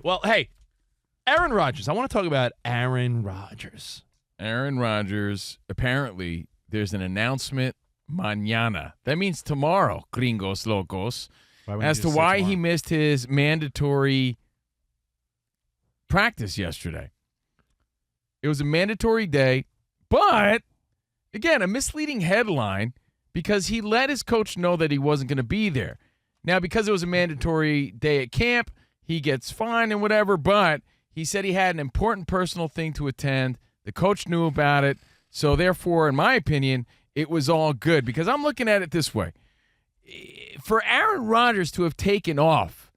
Well, hey, Aaron Rodgers. I want to talk about Aaron Rodgers. Aaron Rodgers, apparently, there's an announcement mañana. That means tomorrow, gringos locos, as to why he missed his mandatory practice yesterday. It was a mandatory day, but, again, a misleading headline because he let his coach know that he wasn't going to be there. Now, because it was a mandatory day at camp, he gets fined and whatever, but he said he had an important personal thing to attend. The coach knew about it. So, therefore, in my opinion, it was all good because I'm looking at it this way. For Aaron Rodgers to have taken off,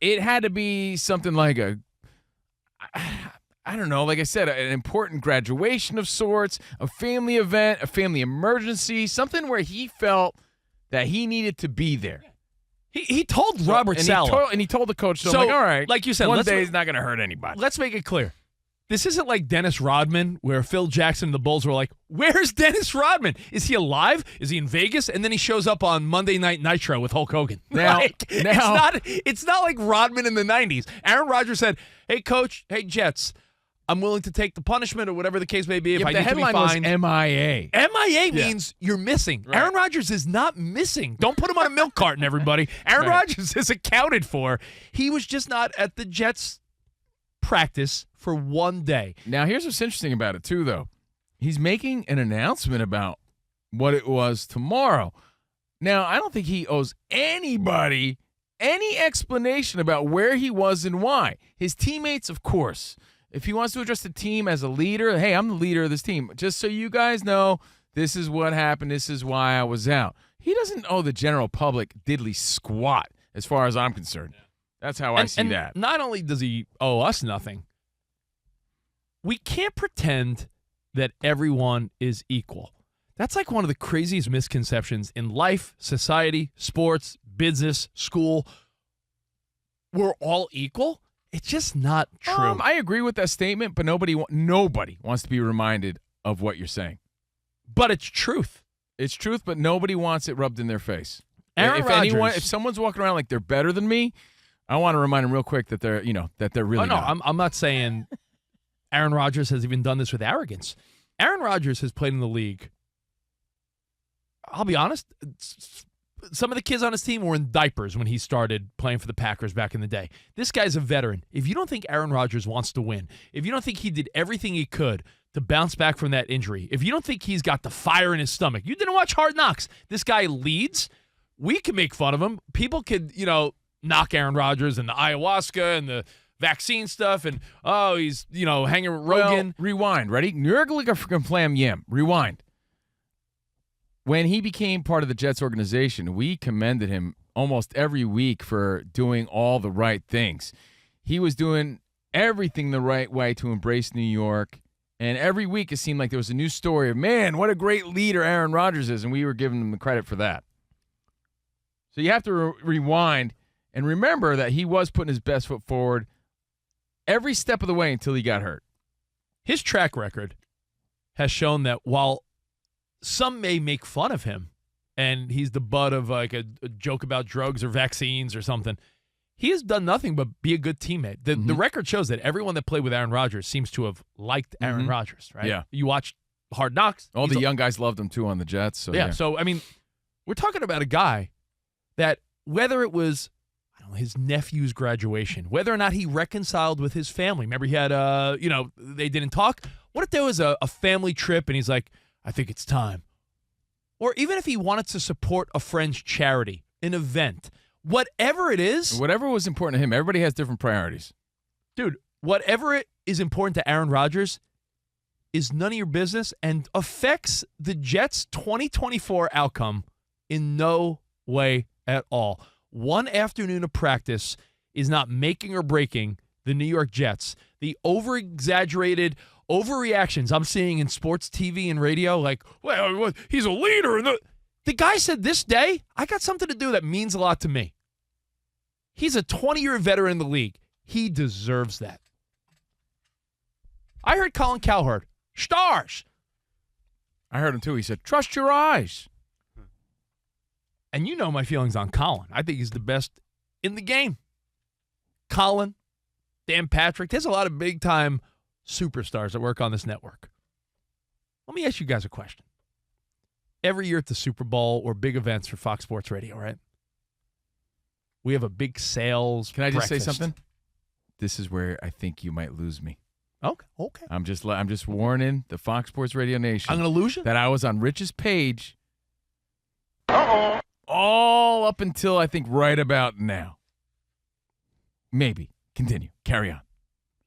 it had to be something like I don't know, like I said, an important graduation of sorts, a family event, a family emergency, something where he felt that he needed to be there. He told Robert Saleh. And he told the coach, so I'm like, all right, like you said, one day is not going to hurt anybody. Let's make it clear. This isn't like Dennis Rodman, where Phil Jackson and the Bulls were like, where's Dennis Rodman? Is he alive? Is he in Vegas? And then he shows up on Monday Night Nitro with Hulk Hogan. It's not like Rodman in the 90s. Aaron Rodgers said, hey, coach, hey, Jets, I'm willing to take the punishment or whatever the case may be if I need to be fined. The headline was MIA. MIA means you're missing. Right. Aaron Rodgers is not missing. Don't put him on a milk carton, everybody. Aaron Rodgers is accounted for. He was just not at the Jets practice for one day. Now, here's what's interesting about it, too, though. He's making an announcement about what it was tomorrow. Now, I don't think he owes anybody any explanation about where he was and why. His teammates, of course. If he wants to address the team as a leader, hey, I'm the leader of this team. Just so you guys know, this is what happened. This is why I was out. He doesn't owe the general public diddly squat, as far as I'm concerned. That's how I see that. Not only does he owe us nothing, we can't pretend that everyone is equal. That's like one of the craziest misconceptions in life, society, sports, business, school. We're all equal. It's just not true. I agree with that statement, but nobody wants to be reminded of what you're saying. But it's truth. It's truth, but nobody wants it rubbed in their face. If someone's walking around like they're better than me, I want to remind them real quick that they're really not. I'm not saying Aaron Rodgers has even done this with arrogance. Aaron Rodgers has played in the league. I'll be honest, some of the kids on his team were in diapers when he started playing for the Packers back in the day. This guy's a veteran. If you don't think Aaron Rodgers wants to win, if you don't think he did everything he could to bounce back from that injury, if you don't think he's got the fire in his stomach, you didn't watch Hard Knocks. This guy leads. We can make fun of him. People could, knock Aaron Rodgers and the ayahuasca and the vaccine stuff and, he's, hanging with Rogan. Well, rewind. Ready? Rewind. When he became part of the Jets organization, we commended him almost every week for doing all the right things. He was doing everything the right way to embrace New York, and every week it seemed like there was a new story of, man, what a great leader Aaron Rodgers is, and we were giving him the credit for that. So you have to rewind and remember that he was putting his best foot forward every step of the way until he got hurt. His track record has shown that while some may make fun of him, and he's the butt of like a joke about drugs or vaccines or something, he has done nothing but be a good teammate. The record shows that everyone that played with Aaron Rodgers seems to have liked Aaron Rodgers, right? Yeah. You watch Hard Knocks. All the young guys loved him, too, on the Jets. So yeah. So, we're talking about a guy that whether it was his nephew's graduation, whether or not he reconciled with his family. Remember he had, they didn't talk. What if there was a family trip and he's like, I think it's time. Or even if he wanted to support a friend's charity, an event, whatever it is. Whatever was important to him. Everybody has different priorities. Dude, whatever it is important to Aaron Rodgers is none of your business and affects the Jets' 2024 outcome in no way at all. One afternoon of practice is not making or breaking the New York Jets. The over-exaggerated overreactions I'm seeing in sports TV and radio, like, well, he's a leader. The guy said this day, I got something to do that means a lot to me. He's a 20-year veteran in the league. He deserves that. I heard Colin Cowherd. Stars. I heard him too. He said, trust your eyes. And you know my feelings on Colin. I think he's the best in the game. Colin, Dan Patrick. There's a lot of big-time superstars that work on this network. Let me ask you guys a question. Every year at the Super Bowl or big events for Fox Sports Radio, right? We have a big sales Can I just breakfast. say something? This is where I think you might lose me. Okay. I'm just warning the Fox Sports Radio Nation. I'm going to lose you? That I was on Rich's page all up until I think right about now. Maybe. Continue. Carry on.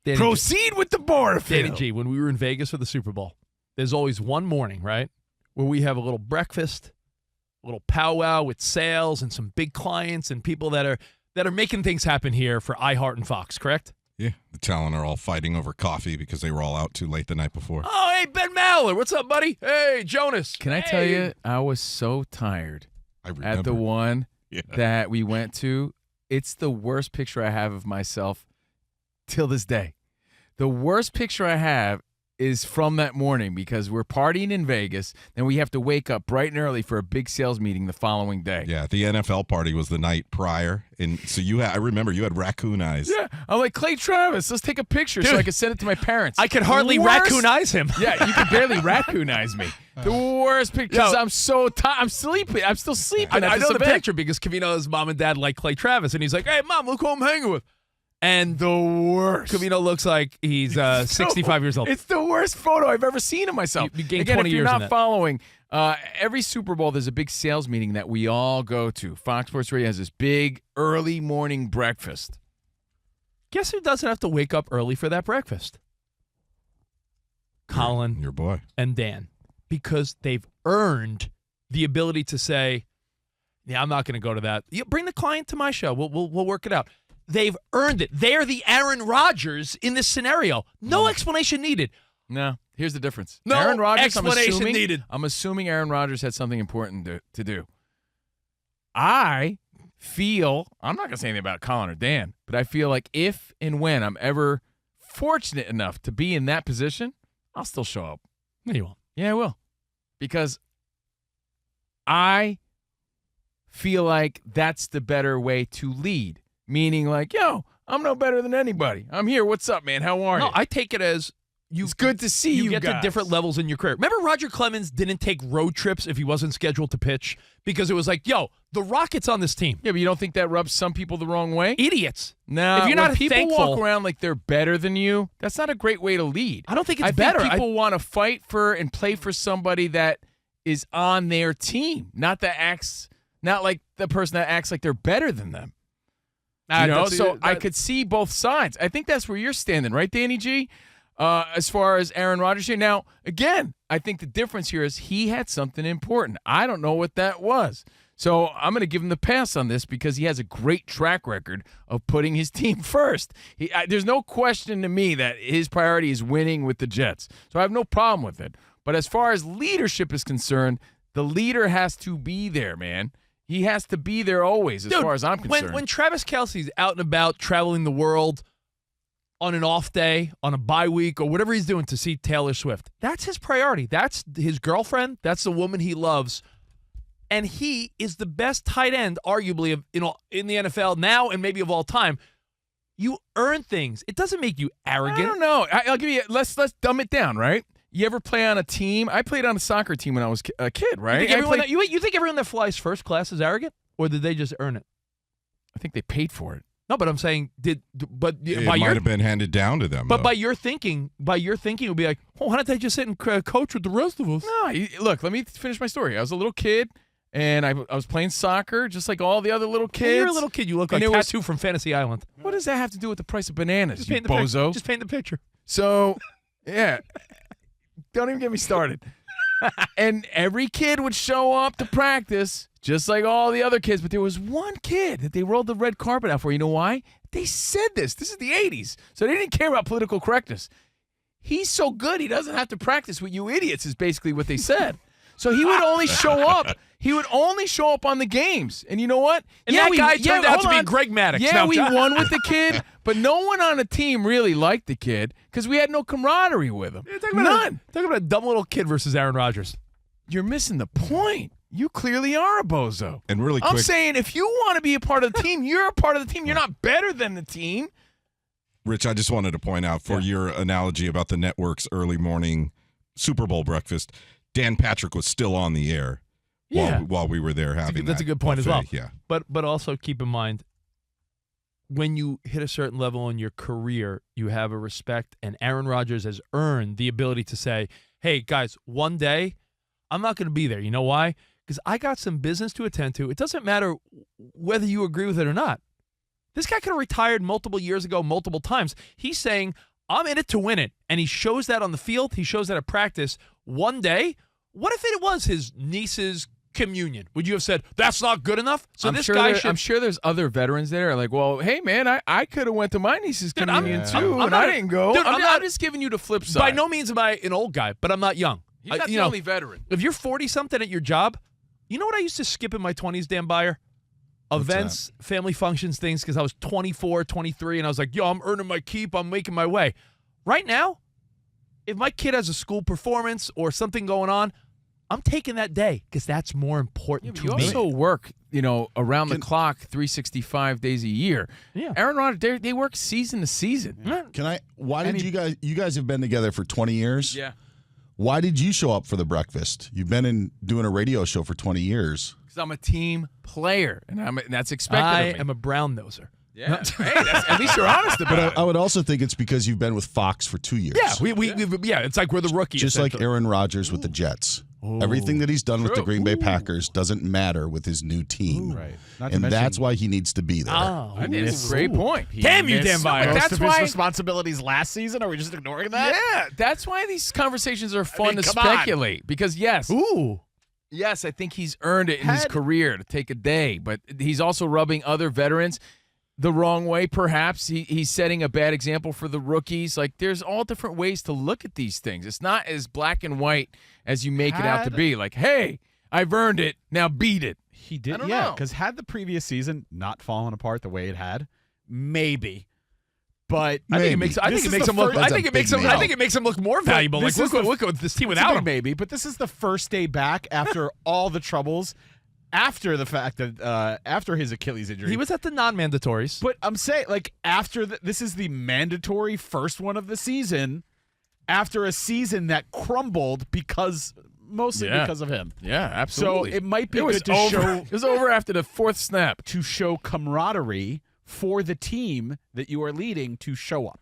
Danny Proceed with the board. Danny G, when we were in Vegas for the Super Bowl, there's always one morning, right, where we have a little breakfast, a little powwow with sales and some big clients and people that are making things happen here for iHeart and Fox, correct? Yeah, the talent are all fighting over coffee because they were all out too late the night before. Oh, hey, Ben Maller. What's up, buddy? Hey, Jonas. Can I tell you, I was so tired I remember. at the one Yeah. that we went to. It's the worst picture I have of myself till this day. The worst picture I have is from that morning because we're partying in Vegas, then we have to wake up bright and early for a big sales meeting the following day. Yeah, the NFL party was the night prior, and so I remember you had raccoon eyes. Yeah, I'm like, Clay Travis, let's take a picture so I can send it to my parents. I could hardly Worst- raccoonize him. Yeah, you could barely raccoonize me. The worst picture. I'm so tired. I'm sleeping. I'm still sleeping. I at know this the event. picture because Covino's mom and dad like Clay Travis, and he's like, hey, Mom, look who I'm hanging with. And The worst. Covino looks like he's 65 years old. It's the worst photo I've ever seen of myself. You gained Again, 20 if you're years in not that. following, every Super Bowl there's a big sales meeting that we all go to. Fox Sports Radio has this big early morning breakfast. Guess who doesn't have to wake up early for that breakfast? Colin Your boy. and Dan. Because they've earned the ability to say, yeah, I'm not going to go to that. You bring the client to my show. We'll work it out. They've earned it. They're the Aaron Rodgers in this scenario. No explanation needed. No, here's the difference. No Aaron Rodgers, explanation needed. I'm assuming Aaron Rodgers had something important to do. I feel, I'm not going to say anything about Colin or Dan, but I feel like if and when I'm ever fortunate enough to be in that position, I'll still show up. No, you won't. Yeah, I will. Because I feel like that's the better way to lead. Meaning like, yo, I'm no better than anybody. I'm here. What's up, man? How are you? No, I take it as It's good to see you get to guys. different levels in your career. Remember Roger Clemens didn't take road trips if he wasn't scheduled to pitch because it was like, yo, the Rockets on this team. Yeah, but you don't think that rubs some people the wrong way? Idiots. No. If you're not people thankful- walk around like they're better than you, that's not a great way to lead. I don't think it's I better. think people want to fight for and play for somebody that is on their team, not like the person that acts like they're better than them. I could see both sides. I think that's where you're standing, right, Danny G? As far as Aaron Rodgers here. Now, again, I think the difference here is he had something important. I don't know what that was. So I'm going to give him the pass on this because he has a great track record of putting his team first. There's no question to me that his priority is winning with the Jets. So I have no problem with it. But as far as leadership is concerned, the leader has to be there, man. He has to be there always, as far as I'm concerned. When Travis Kelce's out and about traveling the world on an off day, on a bye week, or whatever he's doing to see Taylor Swift, that's his priority. That's his girlfriend. That's the woman he loves. And he is the best tight end, arguably, in the NFL now and maybe of all time. You earn things. It doesn't make you arrogant. I don't know. I'll give you. Let's dumb it down, right? You ever play on a team? I played on a soccer team when I was a kid, right? You think everyone that flies first class is arrogant, or did they just earn it? I think they paid for it. No, but I'm saying It might have been handed down to them. But though. by your thinking, it would be like, oh, why don't they just sit and coach with the rest of us? No, look. Let me finish my story. I was a little kid, and I was playing soccer just like all the other little kids. When you're a little kid, you look like And it was- Tattoo from Fantasy Island. What does that have to do with the price of bananas, Just you paint the picture. bozo? Just paint the picture. So, yeah. Don't even get me started. And every kid would show up to practice just like all the other kids, but there was one kid that they rolled the red carpet out for. You know why? They said this. This is the 80s. So they didn't care about political correctness. He's so good he doesn't have to practice with you idiots is basically what they said. So he would only show up. He would only show up on the games. And you know what? And that guy turned out to be Greg Maddux. Yeah, Now, we won with the kid, but no one on the team really liked the kid because we had no camaraderie with him. None. Talk about a dumb little kid versus Aaron Rodgers. You're missing the point. You clearly are a bozo. And really I'm quick, saying if you want to be a part of the team, you're a part of the team. You're not better than the team. Rich, I just wanted to point out for your analogy about the network's early morning Super Bowl breakfast, Dan Patrick was still on the air while we were there having that's a good point buffet. as well. Yeah. But also keep in mind, when you hit a certain level in your career, you have a respect, and Aaron Rodgers has earned the ability to say, hey, guys, one day I'm not going to be there. You know why? Because I got some business to attend to. It doesn't matter whether you agree with it or not. This guy could have retired multiple years ago, multiple times. He's saying, I'm in it to win it. And he shows that on the field. He shows that at practice. One day, what if it was his niece's communion? Would you have said, that's not good enough? So I'm sure there's other veterans there like, well, hey, man, I could have went to my niece's communion too, and I didn't go. Dude, I'm just giving you the flip side. By no means am I an old guy, but I'm not young. He's not the only veteran. If you're 40-something at your job, you know what I used to skip in my 20s, Dan Byer? Events, family functions, things, because I was 24, 23, and I was like, yo, I'm earning my keep. I'm making my way. Right now, if my kid has a school performance or something going on, I'm taking that day because that's more important to me. You also work, around the clock 365 days a year. Yeah. Aaron Rodgers, they work season to season. Yeah. Why did you guys have been together for 20 years? Yeah. Why did you show up for the breakfast? You've been doing a radio show for 20 years. Because I'm a team player, and that's expected I of me. am a brown noser. Yeah. Hey, at least you're honest about it. But I would also think it's because you've been with Fox for 2 years. Yeah, it's like we're the rookie. Just like Aaron Rodgers with the Jets. Everything that he's done with the Green Bay Packers doesn't matter with his new team. Right. And that's why he needs to be there. I think it's a great point. Damn you, Dan Byer. Most of his responsibilities last season. Are we just ignoring that? Yeah, that's why these conversations are fun to speculate. Because yes, I think he's earned it in his career to take a day, but he's also rubbing other veterans the wrong way, perhaps. He's setting a bad example for the rookies. Like, there's all different ways to look at these things. It's not as black and white as you make it out to be. Like, hey, I've earned it, now beat it. He did, I don't know. because had the previous season not fallen apart the way it had, maybe. But I think it makes him look more valuable. Like, look at this team without him. Maybe, but this is the first day back after all the troubles. After the fact that after his Achilles injury, he was at the non-mandatories. But I'm saying, like, this is the mandatory first one of the season. After a season that crumbled mostly because of him. Yeah, absolutely. So it might be good to show. It was over after the fourth snap. To show camaraderie for the team that you are leading to show up.